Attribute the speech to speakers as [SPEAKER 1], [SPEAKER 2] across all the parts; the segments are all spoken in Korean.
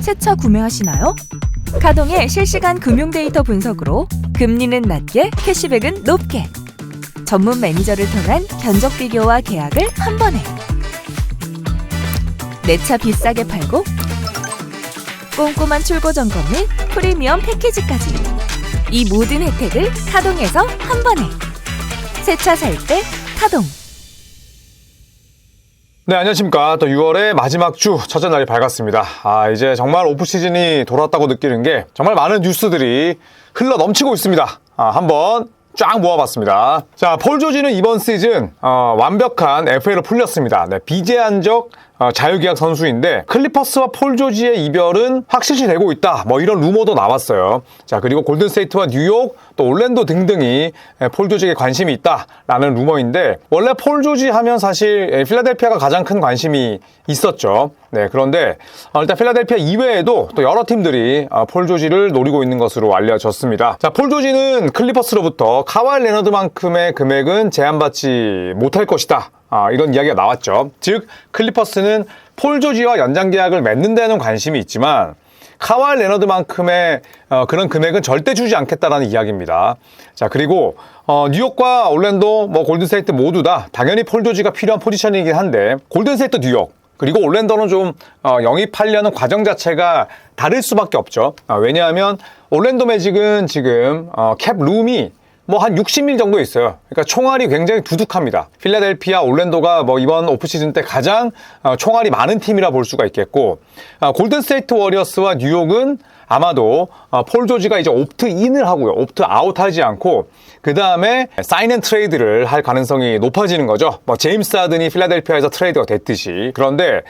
[SPEAKER 1] 새 차 구매하시나요? 카동의 실시간 금융 데이터 분석으로 금리는 낮게, 캐시백은 높게. 전문 매니저를 통한 견적 비교와 계약을 한 번에. 내 차 비싸게 팔고 꼼꼼한 출고 점검 및 프리미엄 패키지까지. 이 모든 혜택을 카동에서 한 번에. 새 차 살 때 카동.
[SPEAKER 2] 네, 안녕하십니까. 또 6월의 마지막 주 첫째 날이 밝았습니다. 이제 정말 오프 시즌이 돌아왔다고 느끼는 게 정말 많은 뉴스들이 흘러 넘치고 있습니다. 한번 쫙 모아봤습니다. 자, 폴 조지는 이번 시즌 완벽한 FA로 풀렸습니다. 네, 비제한적 자유계약 선수인데 클리퍼스와 폴 조지의 이별은 확실시 되고 있다. 뭐 이런 루머도 나왔어요. 자, 그리고 골든스테이트와 뉴욕, 또 올랜도 등등이 폴 조지에게 관심이 있다라는 루머인데, 원래 폴 조지 하면 사실 필라델피아가 가장 큰 관심이 있었죠. 네, 그런데 일단 필라델피아 이외에도 또 여러 팀들이 폴 조지를 노리고 있는 것으로 알려졌습니다. 자, 폴 조지는 클리퍼스로부터 카와이 레너드만큼의 금액은 제한받지 못할 것이다. 이런 이야기가 나왔죠. 즉, 클리퍼스는 폴 조지와 연장 계약을 맺는 데는 관심이 있지만 카와이 레너드만큼의 그런 금액은 절대 주지 않겠다라는 이야기입니다. 자, 그리고 뉴욕과 올랜도, 골든스테이트 모두 다 당연히 폴 조지가 필요한 포지션이긴 한데, 골든스테이트, 뉴욕 그리고 올랜도는 좀 영입하려는 과정 자체가 다를 수밖에 없죠. 왜냐하면 올랜도 매직은 지금 캡 룸이 한 60밀 정도 있어요. 그러니까 총알이 굉장히 두둑합니다. 필라델피아, 올랜도가 이번 오프시즌 때 가장 총알이 많은 팀이라 볼 수가 있겠고, 골든스테이트 워리어스와 뉴욕은 아마도 폴 조지가 이제 옵트인을 하고요. 옵트아웃 하지 않고 그 다음에 사인 앤 트레이드를 할 가능성이 높아지는 거죠. 제임스 하든이 필라델피아에서 트레이드가 됐듯이. 그런데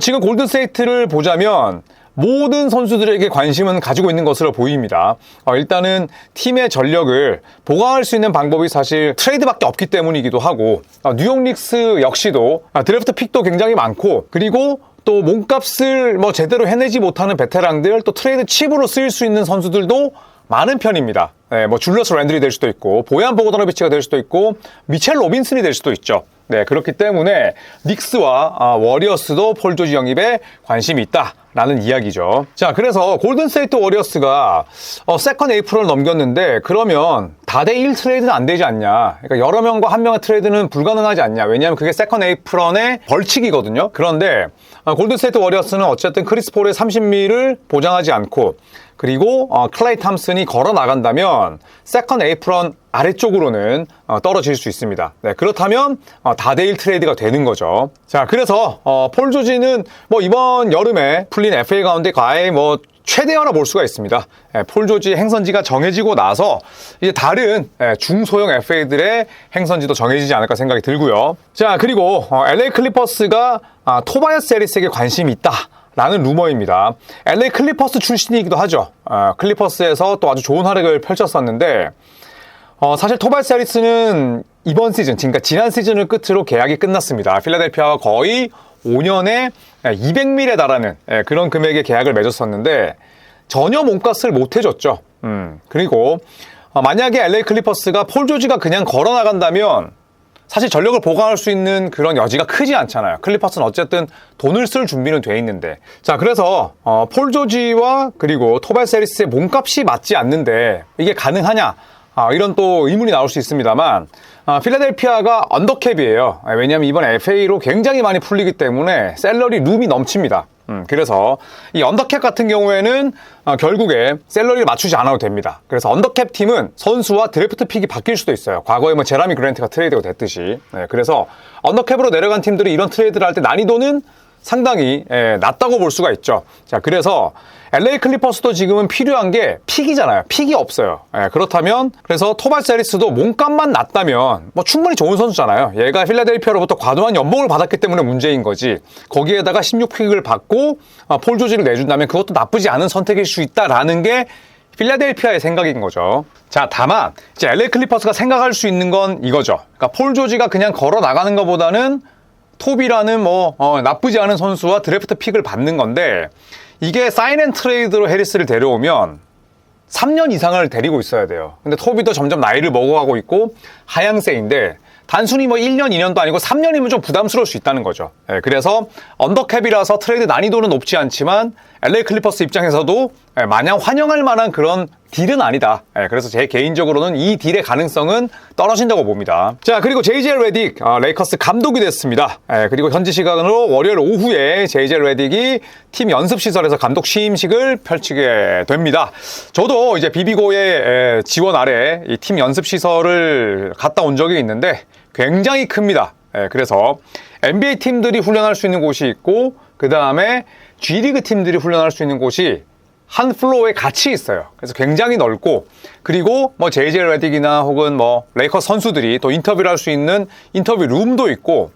[SPEAKER 2] 지금 골든스테이트를 보자면 모든 선수들에게 관심은 가지고 있는 것으로 보입니다. 일단은 팀의 전력을 보강할 수 있는 방법이 사실 트레이드밖에 없기 때문이기도 하고, 뉴욕 닉스 역시도 드래프트 픽도 굉장히 많고, 그리고 또 몸값을 제대로 해내지 못하는 베테랑들, 또 트레이드 칩으로 쓰일 수 있는 선수들도 많은 편입니다. 네, 줄리어스 랜들이 될 수도 있고, 보얀 보고다노비치가 될 수도 있고, 미첼 로빈슨이 될 수도 있죠. 네, 그렇기 때문에 닉스와 워리어스도 폴 조지 영입에 관심이 있다라는 이야기죠. 자, 그래서 골든스테이트 워리어스가 세컨 에이프런을 넘겼는데, 그러면 다대1 트레이드는 안 되지 않냐. 그러니까 여러 명과 한 명의 트레이드는 불가능하지 않냐. 왜냐하면 그게 세컨 에이프런의 벌칙이거든요. 그런데 골든스테이트 워리어스는 어쨌든 크리스 폴의 30밀을 보장하지 않고, 그리고 클레이 탐슨이 걸어 나간다면 세컨 에이프런 아래쪽으로는 떨어질 수 있습니다. 네, 그렇다면 다대1 트레이드가 되는 거죠. 자, 그래서 폴 조지는 이번 여름에 풀린 FA 가운데 거의 최대어라 볼 수가 있습니다. 폴 조지의 행선지가 정해지고 나서 이제 다른 중소형 FA들의 행선지도 정해지지 않을까 생각이 들고요. 자, 그리고 LA 클리퍼스가 토바야스 해리스에게 관심이 있다 라는 루머입니다. LA 클리퍼스 출신이기도 하죠. 클리퍼스에서 또 아주 좋은 활약을 펼쳤었는데, 사실 토바야스 해리스는 이번 시즌, 그러니까 지난 시즌을 끝으로 계약이 끝났습니다. 필라델피아와 거의 5년에 200밀에 달하는 그런 금액의 계약을 맺었었는데 전혀 몸값을 못 해줬죠. 그리고 만약에 LA 클리퍼스가 폴 조지가 그냥 걸어 나간다면 사실 전력을 보강할 수 있는 그런 여지가 크지 않잖아요. 클리퍼스는 어쨌든 돈을 쓸 준비는 돼 있는데. 자, 그래서 폴 조지와 그리고 토바야스 해리스의 몸값이 맞지 않는데 이게 가능하냐? 이런 또 의문이 나올 수 있습니다만, 필라델피아가 언더캡이에요. 왜냐하면 이번 FA로 굉장히 많이 풀리기 때문에 셀러리 룸이 넘칩니다. 그래서 이 언더캡 같은 경우에는 결국에 셀러리를 맞추지 않아도 됩니다. 그래서 언더캡 팀은 선수와 드래프트 픽이 바뀔 수도 있어요. 과거에 제라미 그랜트가 트레이드가 됐듯이. 네, 그래서 언더캡으로 내려간 팀들이 이런 트레이드를 할 때 난이도는 상당히 낮다고 볼 수가 있죠. 자, 그래서 LA 클리퍼스도 지금은 필요한 게 픽이잖아요. 픽이 없어요. 그렇다면 그래서 토바야스 해리스도 몸값만 낮다면 충분히 좋은 선수잖아요. 얘가 필라델피아로부터 과도한 연봉을 받았기 때문에 문제인 거지. 거기에다가 16픽을 받고 폴 조지를 내준다면 그것도 나쁘지 않은 선택일 수 있다라는 게 필라델피아의 생각인 거죠. 자, 다만 이제 LA 클리퍼스가 생각할 수 있는 건 이거죠. 그러니까 폴 조지가 그냥 걸어 나가는 것보다는 톱이라는 나쁘지 않은 선수와 드래프트 픽을 받는 건데, 이게 사인 앤 트레이드로 해리스를 데려오면 3년 이상을 데리고 있어야 돼요. 근데 톱이도 점점 나이를 먹어가고 있고 하향세인데, 단순히 1년, 2년도 아니고 3년이면 좀 부담스러울 수 있다는 거죠. 그래서 언더캡이라서 트레이드 난이도는 높지 않지만 LA 클리퍼스 입장에서도 마냥 환영할 만한 그런 딜은 아니다. 그래서 제 개인적으로는 이 딜의 가능성은 떨어진다고 봅니다. 자, 그리고 JJ 레딕 레이커스 감독이 됐습니다. 그리고 현지 시간으로 월요일 오후에 JJ 레딕이 팀 연습시설에서 감독 취임식을 펼치게 됩니다. 저도 이제 비비고의 지원 아래 이 팀 연습시설을 갔다 온 적이 있는데 굉장히 큽니다. 그래서 NBA 팀들이 훈련할 수 있는 곳이 있고 그 다음에 G리그 팀들이 훈련할 수 있는 곳이 한 플로어에 같이 있어요. 그래서 굉장히 넓고, 그리고 뭐 JJ 레딕이나 혹은 뭐 레이커스 선수들이 또 인터뷰를 할 수 있는 인터뷰 룸도 있고,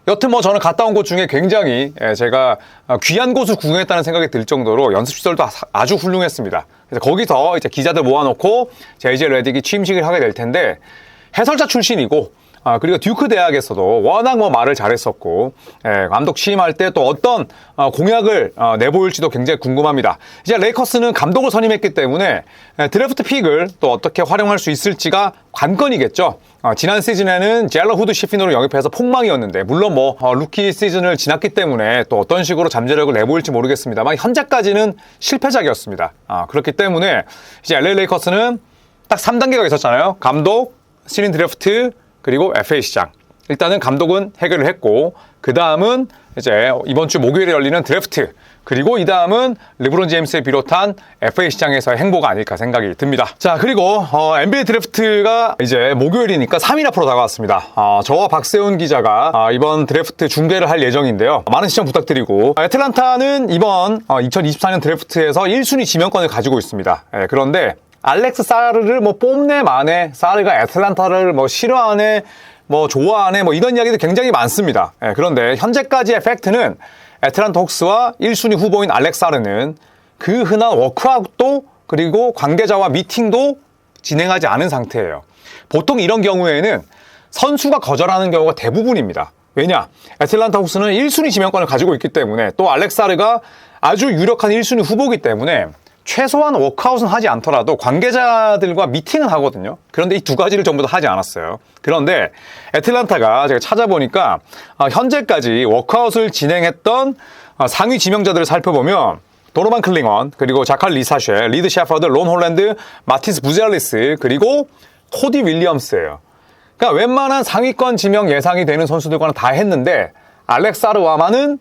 [SPEAKER 2] 여튼 뭐 저는 갔다 온 곳 중에 굉장히 제가 귀한 곳을 구경했다는 생각이 들 정도로 연습시설도 아주 훌륭했습니다. 그래서 거기서 이제 기자들 모아놓고 JJ 레딕이 취임식을 하게 될 텐데, 해설자 출신이고, 그리고 듀크 대학에서도 워낙 뭐 말을 잘했었고, 감독 취임할 때 또 어떤 공약을 내보일지도 굉장히 궁금합니다. 이제 레이커스는 감독을 선임했기 때문에 드래프트 픽을 또 어떻게 활용할 수 있을지가 관건이겠죠. 지난 시즌에는 젤러 후드 시피노를 영입해서 폭망이었는데, 물론 뭐 루키 시즌을 지났기 때문에 또 어떤 식으로 잠재력을 내보일지 모르겠습니다만 현재까지는 실패작이었습니다. 그렇기 때문에 이제 LA 레이커스는 딱 3단계가 있었잖아요. 감독, 신인 드래프트, 그리고 FA 시장. 일단은 감독은 해결을 했고, 그 다음은 이제 이번 주 목요일에 열리는 드래프트, 그리고 이 다음은 르브론 제임스를 비롯한 FA 시장에서의 행보가 아닐까 생각이 듭니다. 자, 그리고 NBA 드래프트가 이제 목요일이니까 3일 앞으로 다가왔습니다. 저와 박세훈 기자가 이번 드래프트 중계를 할 예정인데요. 많은 시청 부탁드리고, 애틀란타는 이번 2024년 드래프트에서 1순위 지명권을 가지고 있습니다. 그런데 알렉스 사르를 뭐 뽐내 마네, 사르가 애틀란타를 뭐 싫어하네, 뭐 좋아하네, 뭐 이런 이야기도 굉장히 많습니다. 그런데 현재까지의 팩트는 애틀란타 혹스와 1순위 후보인 알렉스 사르는 그 흔한 워크아웃도 그리고 관계자와 미팅도 진행하지 않은 상태예요. 보통 이런 경우에는 선수가 거절하는 경우가 대부분입니다. 왜냐? 애틀란타 혹스는 1순위 지명권을 가지고 있기 때문에, 또 알렉스 사르가 아주 유력한 1순위 후보이기 때문에 최소한 워크아웃은 하지 않더라도 관계자들과 미팅은 하거든요. 그런데 이 두 가지를 전부 다 하지 않았어요. 그런데 애틀란타가 제가 찾아보니까 현재까지 워크아웃을 진행했던 상위 지명자들을 살펴보면 도노반 클링원, 그리고 자칼 리사쉐, 리드 셰퍼드, 론 홀랜드, 마티스 부젤리스, 그리고 코디 윌리엄스예요. 그러니까 웬만한 상위권 지명 예상이 되는 선수들과는 다 했는데 알렉스 사르와만은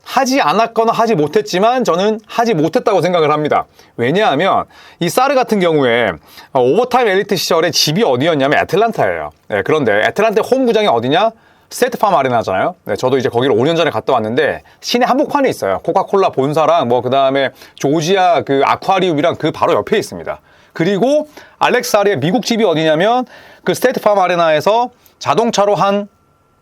[SPEAKER 2] 하지 않았거나 하지 못했지만 저는 하지 못했다고 생각을 합니다. 왜냐하면 이 사르 같은 경우에 오버타임 엘리트 시절에 집이 어디였냐면 애틀란타예요. 그런데 애틀란타 홈구장이 어디냐? 스테이트팜 아레나잖아요. 저도 이제 거기를 5년 전에 갔다 왔는데 시내 한복판에 있어요. 코카콜라 본사랑 뭐 그 다음에 조지아 그 아쿠아리움이랑 그 바로 옆에 있습니다. 그리고 알렉스 사르의 미국 집이 어디냐면 그 스테이트팜 아레나에서 자동차로 한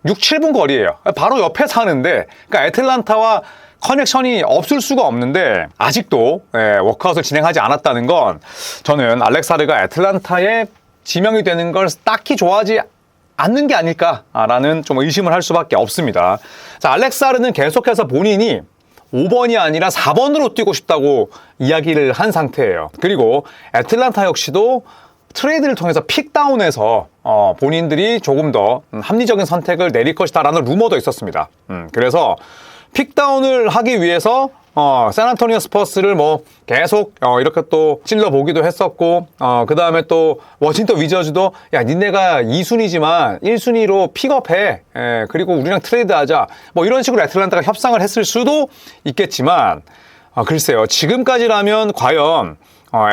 [SPEAKER 2] 6, 7분 거리예요. 바로 옆에 사는데, 그러니까 애틀란타와 커넥션이 없을 수가 없는데 아직도 워크아웃을 진행하지 않았다는 건 저는 알렉스 사르가 애틀란타에 지명이 되는 걸 딱히 좋아하지 않는 게 아닐까라는 좀 의심을 할 수밖에 없습니다. 자, 알렉스 사르는 계속해서 본인이 5번이 아니라 4번으로 뛰고 싶다고 이야기를 한 상태예요. 그리고 애틀란타 역시도 트레이드를 통해서 픽다운해서 본인들이 조금 더 합리적인 선택을 내릴 것이다라는 루머도 있었습니다. 그래서 픽다운을 하기 위해서 샌안토니오 스퍼스를 뭐 계속 이렇게 또 찔러보기도 했었고, 그 다음에 또 워싱턴 위저즈도 야 니네가 2순위지만 1순위로 픽업해, 그리고 우리랑 트레이드하자, 뭐 이런 식으로 애틀란타가 협상을 했을 수도 있겠지만, 글쎄요, 지금까지라면 과연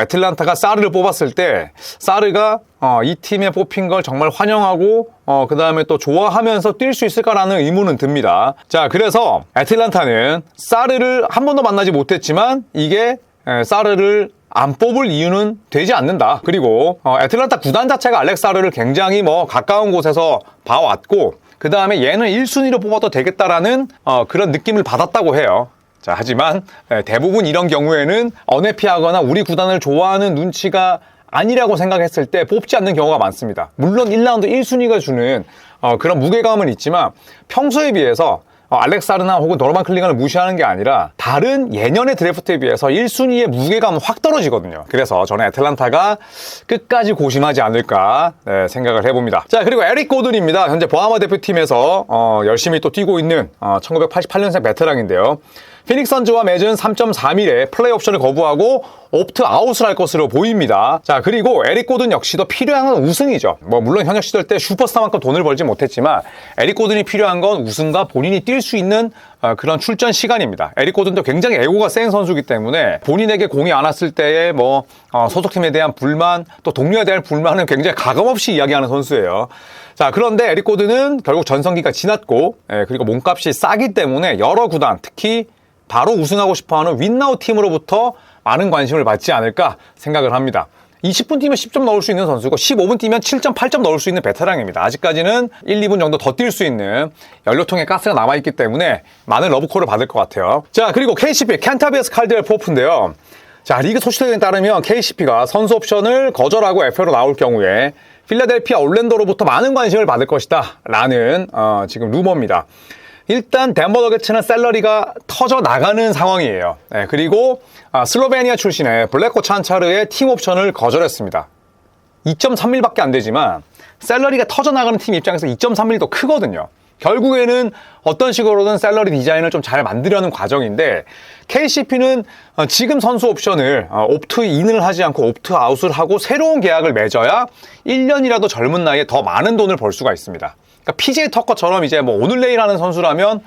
[SPEAKER 2] 애틀란타가 사르를 뽑았을 때 사르가 이 팀에 뽑힌 걸 정말 환영하고 그 다음에 또 좋아하면서 뛸 수 있을까라는 의문은 듭니다. 자, 그래서 애틀란타는 사르를 한 번도 만나지 못했지만 이게 사르를 안 뽑을 이유는 되지 않는다. 그리고 애틀란타 구단 자체가 알렉스 사르를 굉장히 뭐 가까운 곳에서 봐왔고, 그 다음에 얘는 1순위로 뽑아도 되겠다라는 그런 느낌을 받았다고 해요. 자, 하지만 대부분 이런 경우에는 언해피하거나 우리 구단을 좋아하는 눈치가 아니라고 생각했을 때 뽑지 않는 경우가 많습니다. 물론 1라운드 1순위가 주는 그런 무게감은 있지만 평소에 비해서 알렉스 사르나 혹은 도노반 클링건을 무시하는 게 아니라 다른 예년의 드래프트에 비해서 1순위의 무게감은 확 떨어지거든요. 그래서 저는 애틀란타가 끝까지 고심하지 않을까 생각을 해봅니다. 자, 그리고 에릭 고든입니다. 현재 버하마 대표팀에서 열심히 또 뛰고 있는 1988년생 베테랑인데요. 피닉스 선즈와 맺은 3.3일의 플레이 옵션을 거부하고 옵트아웃을 할 것으로 보입니다. 자, 그리고 에릭 고든 역시도 필요한 건 우승이죠. 물론 현역 시절 때 슈퍼스타만큼 돈을 벌지 못했지만 에릭 고든이 필요한 건 우승과 본인이 뛸 수 있는 그런 출전 시간입니다. 에릭 고든도 굉장히 에고가 센 선수이기 때문에 본인에게 공이 안 왔을 때의 소속팀에 대한 불만, 또 동료에 대한 불만은 굉장히 가감없이 이야기하는 선수예요. 자, 그런데 에릭 고든은 결국 전성기가 지났고, 그리고 몸값이 싸기 때문에 여러 구단, 특히 바로 우승하고 싶어하는 윈나우 팀으로부터 많은 관심을 받지 않을까 생각을 합니다. 20분 뛰면 10점 넣을 수 있는 선수고 15분 뛰면 7점, 8점 넣을 수 있는 베테랑입니다. 아직까지는 1, 2분 정도 더 뛸 수 있는 연료통에 가스가 남아있기 때문에 많은 러브콜을 받을 것 같아요. 자, 그리고 KCP, 캔타비어스 칼드웰 포프인데요. 자, 리그 소식에 따르면 KCP가 선수 옵션을 거절하고 FA로 나올 경우에 필라델피아 올랜도로부터 많은 관심을 받을 것이다 라는 지금 루머입니다. 일단 덴버 너게츠는 샐러리가 터져 나가는 상황이에요. 그리고 슬로베니아 출신의 블레코 찬차르의 팀 옵션을 거절했습니다. 2.3밀밖에 안 되지만 샐러리가 터져 나가는 팀 입장에서 2.3밀도 크거든요. 결국에는 어떤 식으로든 샐러리 디자인을 좀 잘 만들려는 과정인데 KCP는 지금 선수 옵션을 옵트인을 하지 않고 옵트아웃을 하고 새로운 계약을 맺어야 1년이라도 젊은 나이에 더 많은 돈을 벌 수가 있습니다. 그러니까 PJ 터커처럼 이제 오늘 내일 하는 선수라면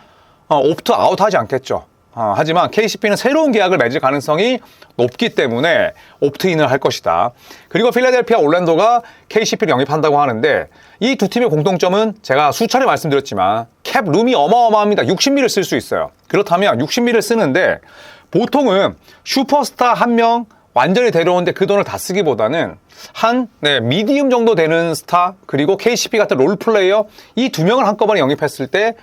[SPEAKER 2] 옵트아웃 하지 않겠죠. 하지만 KCP는 새로운 계약을 맺을 가능성이 높기 때문에 옵트인을 할 것이다. 그리고 필라델피아 올랜도가 KCP를 영입한다고 하는데 이 두 팀의 공통점은 제가 수차례 말씀드렸지만 캡 룸이 어마어마합니다. 60밀을 쓸 수 있어요. 그렇다면 60밀을 쓰는데 보통은 슈퍼스타 한 명 완전히 데려오는데 그 돈을 다 쓰기보다는 미디움 정도 되는 스타 그리고 KCP 같은 롤플레이어 이 두 명을 한꺼번에 영입했을 때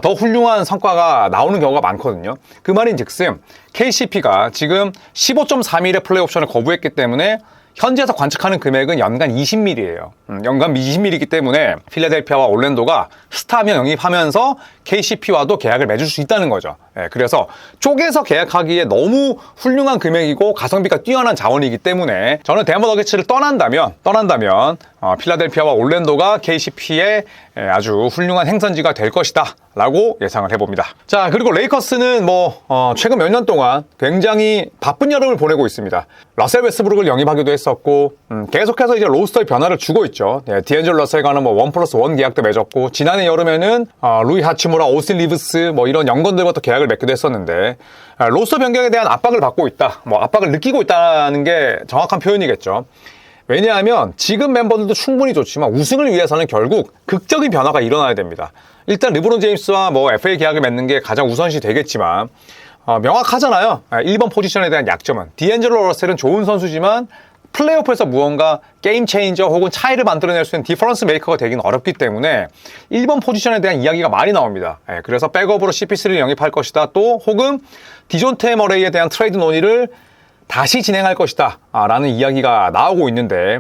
[SPEAKER 2] 더 훌륭한 성과가 나오는 경우가 많거든요. 그 말인즉슨 KCP가 지금 15.3밀의 플레이 옵션을 거부했기 때문에 현지에서 관측하는 금액은 연간 20밀이에요. 연간 20밀이기 때문에 필라델피아와 올랜도가 스타면 영입하면서 KCP와도 계약을 맺을 수 있다는 거죠. 그래서 쪼개서 계약하기에 너무 훌륭한 금액이고 가성비가 뛰어난 자원이기 때문에 저는 덴버 너게츠를 떠난다면 필라델피아와 올랜도가 KCP의 아주 훌륭한 행선지가 될 것이다 라고 예상을 해봅니다. 자, 그리고 레이커스는 최근 몇 년 동안 굉장히 바쁜 여름을 보내고 있습니다. 러셀 웨스브룩을 영입하기도 했었고 계속해서 이제 로스터의 변화를 주고 있죠. 디앤젤로 러셀과는 1+1 계약도 맺었고 지난해 여름에는 루이 하치무라, 오스틴 리브스 이런 연건들과 또 계약을 맺기도 했었는데 로스터 변경에 대한 압박을 받고 있다. 압박을 느끼고 있다는 게 정확한 표현이겠죠. 왜냐하면 지금 멤버들도 충분히 좋지만 우승을 위해서는 결국 극적인 변화가 일어나야 됩니다. 일단 르브론 제임스와 FA 계약을 맺는 게 가장 우선시 되겠지만 명확하잖아요. 1번 포지션에 대한 약점은 디앤젤로 러셀은 좋은 선수지만 플레이오프에서 무언가 게임 체인저 혹은 차이를 만들어낼 수 있는 디퍼런스 메이커가 되기는 어렵기 때문에 1번 포지션에 대한 이야기가 많이 나옵니다. 그래서 백업으로 CP3를 영입할 것이다. 또 혹은 디존테 머레이에 대한 트레이드 논의를 다시 진행할 것이다 라는 이야기가 나오고 있는데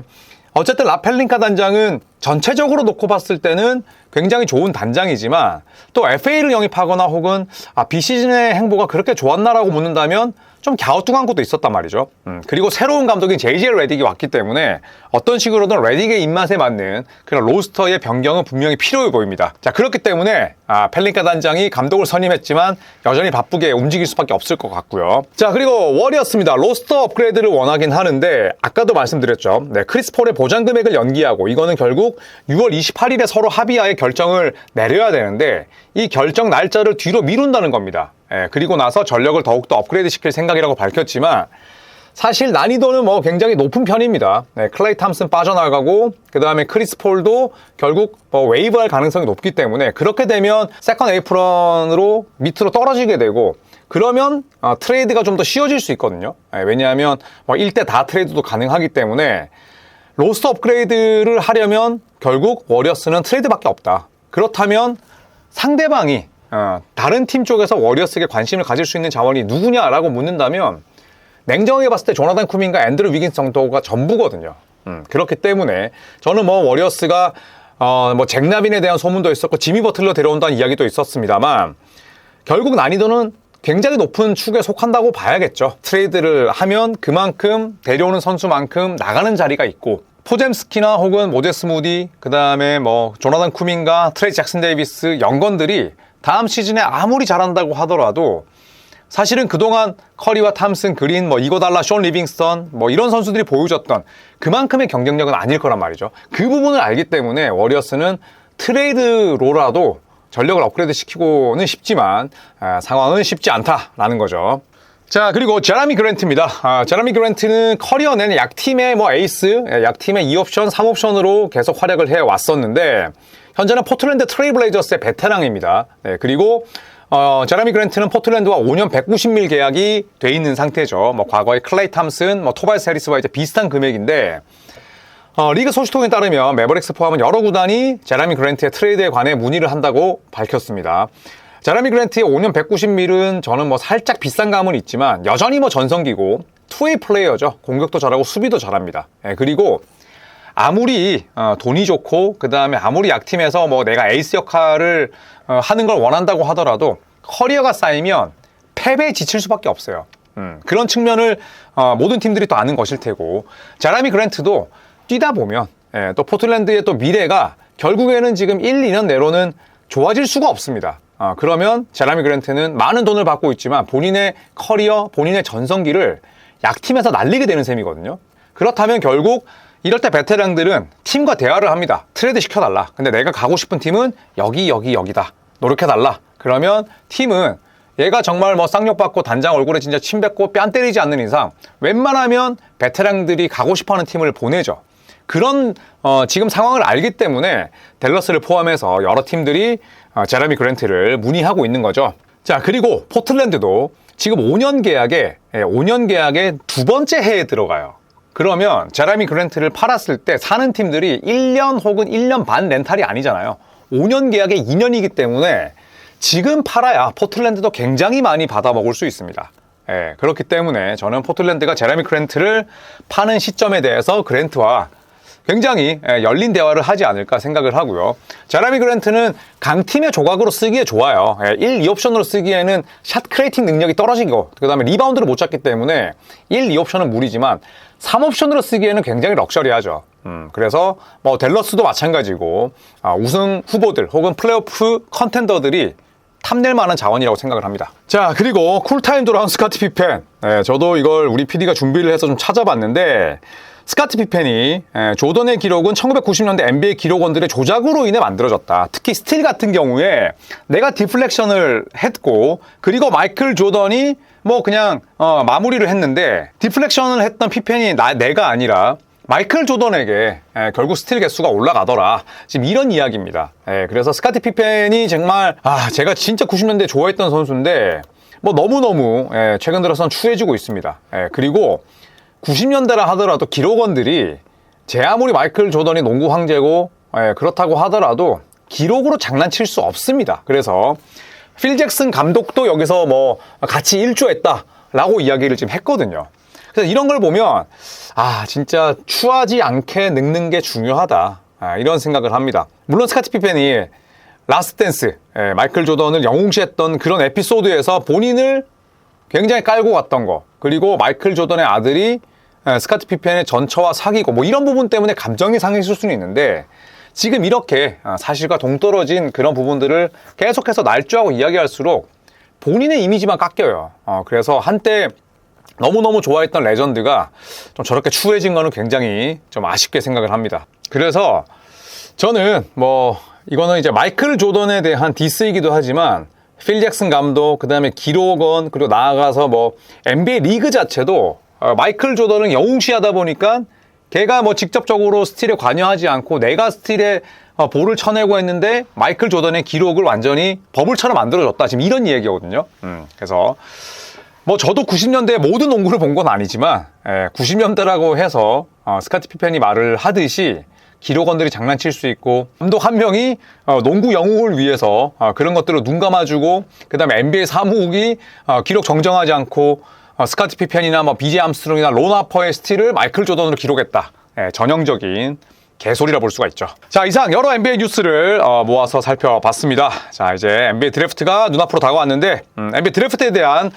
[SPEAKER 2] 어쨌든 라펠린카 단장은 전체적으로 놓고 봤을 때는 굉장히 좋은 단장이지만 또 FA를 영입하거나 혹은 비시즌의 행보가 그렇게 좋았나라고 묻는다면 좀 갸우뚱한 것도 있었단 말이죠. 그리고 새로운 감독인 JJ 레딕이 왔기 때문에 어떤 식으로든 레딕의 입맛에 맞는 그런 로스터의 변경은 분명히 필요해 보입니다. 자, 그렇기 때문에 펠린카 단장이 감독을 선임했지만 여전히 바쁘게 움직일 수밖에 없을 것 같고요. 자, 그리고 워리어스입니다. 로스터 업그레이드를 원하긴 하는데 아까도 말씀드렸죠. 크리스 폴의 보장 금액을 연기하고 이거는 결국 6월 28일에 서로 합의하에 결정을 내려야 되는데 이 결정 날짜를 뒤로 미룬다는 겁니다. 그리고 나서 전력을 더욱더 업그레이드 시킬 생각이라고 밝혔지만 사실 난이도는 굉장히 높은 편입니다. 클레이 탐슨 빠져나가고 그 다음에 크리스 폴도 결국 웨이브할 가능성이 높기 때문에 그렇게 되면 세컨 에이프런으로 밑으로 떨어지게 되고 그러면 트레이드가 좀 더 쉬워질 수 있거든요. 왜냐하면 1대 다 트레이드도 가능하기 때문에 로스터 업그레이드를 하려면 결국 워리어스는 트레이드밖에 없다. 그렇다면 상대방이 다른 팀 쪽에서 워리어스에게 관심을 가질 수 있는 자원이 누구냐라고 묻는다면 냉정하게 봤을 때 조나단 쿠민과 앤드루 위긴스 정도가 전부거든요. 그렇기 때문에 저는 워리어스가 잭 라빈에 대한 소문도 있었고 지미 버틀러 데려온다는 이야기도 있었습니다만 결국 난이도는 굉장히 높은 축에 속한다고 봐야겠죠. 트레이드를 하면 그만큼 데려오는 선수만큼 나가는 자리가 있고 포젬스키나 혹은 모제스 무디 그 다음에 조나단 쿠민과 트레이 잭슨 데이비스 연건들이 다음 시즌에 아무리 잘한다고 하더라도 사실은 그동안 커리와 탐슨, 그린, 뭐 이고달라, 션 리빙스턴 뭐 이런 선수들이 보여줬던 그만큼의 경쟁력은 아닐 거란 말이죠. 그 부분을 알기 때문에 워리어스는 트레이드로라도 전력을 업그레이드 시키고는 싶지만 상황은 쉽지 않다라는 거죠. 자, 그리고 제라미 그랜트입니다. 제라미 그랜트는 커리어 내내 약팀의 뭐 에이스, 약팀의 2옵션, 3옵션으로 계속 활약을 해왔었는데 현재는 포틀랜드 트레일 블레이저스의 베테랑입니다. 네, 그리고 제라미 그랜트는 포틀랜드와 5년 190밀 계약이 돼 있는 상태죠. 뭐 과거의 클레이 탐슨, 뭐 토바이스 해리스와 이제 비슷한 금액인데 리그 소식통에 따르면 매버릭스 포함한 여러 구단이 제라미 그랜트의 트레이드에 관해 문의를 한다고 밝혔습니다. 제라미 그랜트의 5년 190밀은 저는 뭐 살짝 비싼 감은 있지만 여전히 뭐 전성기고 투웨이 플레이어죠. 공격도 잘하고 수비도 잘합니다. 네, 그리고 아무리 돈이 좋고 그 다음에 아무리 약팀에서 뭐 내가 에이스 역할을 하는 걸 원한다고 하더라도 커리어가 쌓이면 패배에 지칠 수밖에 없어요. 그런 측면을 모든 팀들이 또 아는 것일 테고 제라미 그랜트도 뛰다 보면 또 포틀랜드의 또 미래가 결국에는 지금 1, 2년 내로는 좋아질 수가 없습니다. 그러면 제라미 그랜트는 많은 돈을 받고 있지만 본인의 커리어, 본인의 전성기를 약팀에서 날리게 되는 셈이거든요. 그렇다면 결국 이럴 때 베테랑들은 팀과 대화를 합니다. 트레이드 시켜달라. 근데 내가 가고 싶은 팀은 여기다. 노력해달라. 그러면 팀은 얘가 정말 뭐 쌍욕받고 단장 얼굴에 진짜 침 뱉고 뺨 때리지 않는 이상 웬만하면 베테랑들이 가고 싶어하는 팀을 보내죠. 그런 지금 상황을 알기 때문에 댈러스를 포함해서 여러 팀들이 제라미 그랜트를 문의하고 있는 거죠. 자, 그리고 포틀랜드도 지금 5년 계약에 두 번째 해에 들어가요. 그러면 제라미 그랜트를 팔았을 때 사는 팀들이 1년 혹은 1년 반 렌탈이 아니잖아요. 5년 계약에 2년이기 때문에 지금 팔아야 포틀랜드도 굉장히 많이 받아먹을 수 있습니다. 그렇기 때문에 저는 포틀랜드가 제라미 그랜트를 파는 시점에 대해서 그랜트와 굉장히 열린 대화를 하지 않을까 생각을 하고요. 제라미 그랜트는 강팀의 조각으로 쓰기에 좋아요. 1, 2옵션으로 쓰기에는 샷 크리에이팅 능력이 떨어지고 그 다음에 리바운드를 못 잡기 때문에 1, 2옵션은 무리지만 3옵션으로 쓰기에는 굉장히 럭셔리하죠. 그래서 뭐 댈러스도 마찬가지고 우승 후보들 혹은 플레이오프 컨텐더들이 탐낼 만한 자원이라고 생각을 합니다. 자, 그리고 쿨타임 돌아온 스카티 피펜. 저도 이걸 우리 PD가 준비를 해서 좀 찾아봤는데 스카티 피펜이 조던의 기록은 1990년대 NBA 기록원들의 조작으로 인해 만들어졌다. 특히 스틸 같은 경우에 내가 디플렉션을 했고 그리고 마이클 조던이 뭐 그냥 마무리를 했는데 디플렉션을 했던 피펜이 내가 아니라 마이클 조던에게 결국 스틸 개수가 올라가더라. 지금 이런 이야기입니다. 그래서 스카티 피펜이 정말 제가 진짜 90년대 좋아했던 선수인데 뭐 너무너무 최근 들어서는 추해지고 있습니다. 그리고 90년대라 하더라도 기록원들이 제 아무리 마이클 조던이 농구 황제고 그렇다고 하더라도 기록으로 장난칠 수 없습니다. 그래서 필 잭슨 감독도 여기서 뭐 같이 일조했다라고 이야기를 지금 했거든요. 그래서 이런 걸 보면 진짜 추하지 않게 늙는 게 중요하다 이런 생각을 합니다. 물론 스카티 피펜이 라스트 댄스 마이클 조던을 영웅시했던 그런 에피소드에서 본인을 굉장히 깔고 갔던 거 그리고 마이클 조던의 아들이 스카티 피펜의 전처와 사귀고 뭐 이런 부분 때문에 감정이 상했을 수는 있는데 지금 이렇게 사실과 동떨어진 그런 부분들을 계속해서 날조하고 이야기할수록 본인의 이미지만 깎여요. 그래서 한때 너무너무 좋아했던 레전드가 좀 저렇게 추해진 거는 굉장히 좀 아쉽게 생각을 합니다. 그래서 저는 뭐 이거는 이제 마이클 조던에 대한 디스이기도 하지만 필 잭슨 감독, 그 다음에 기록원, 그리고 나아가서 뭐 NBA 리그 자체도 마이클 조던은 영웅시하다 보니까 걔가 뭐 직접적으로 스틸에 관여하지 않고 내가 스틸에 볼을 쳐내고 했는데 마이클 조던의 기록을 완전히 버블처럼 만들어줬다. 지금 이런 얘기거든요. 그래서 뭐 저도 90년대 모든 농구를 본 건 아니지만 90년대라고 해서 스카티 피펜이 말을 하듯이 기록원들이 장난칠 수 있고 감독 한 명이 농구 영웅을 위해서 그런 것들을 눈 감아주고 그 다음에 NBA 사무국이 기록 정정하지 않고 스카티 피펜이나 뭐 BJ 암스트롱이나 론 하퍼의 스틸을 마이클 조던으로 기록했다. 전형적인 개소리라 볼 수가 있죠. 자, 이상 여러 NBA 뉴스를 모아서 살펴봤습니다. 자, 이제 NBA 드래프트가 눈앞으로 다가왔는데 NBA 드래프트에 대한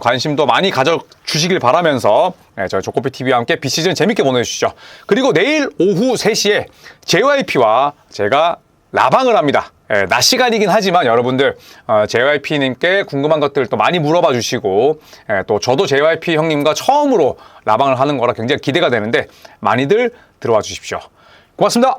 [SPEAKER 2] 관심도 많이 가져주시길 바라면서 저희 조코피TV와 함께 비시즌 재밌게 보내주시죠. 그리고 내일 오후 3시에 JYP와 제가 라방을 합니다. 낮 시간이긴 하지만 여러분들 JYP님께 궁금한 것들 또 많이 물어봐 주시고 또 저도 JYP 형님과 처음으로 라방을 하는 거라 굉장히 기대가 되는데 많이들 들어와 주십시오. 고맙습니다.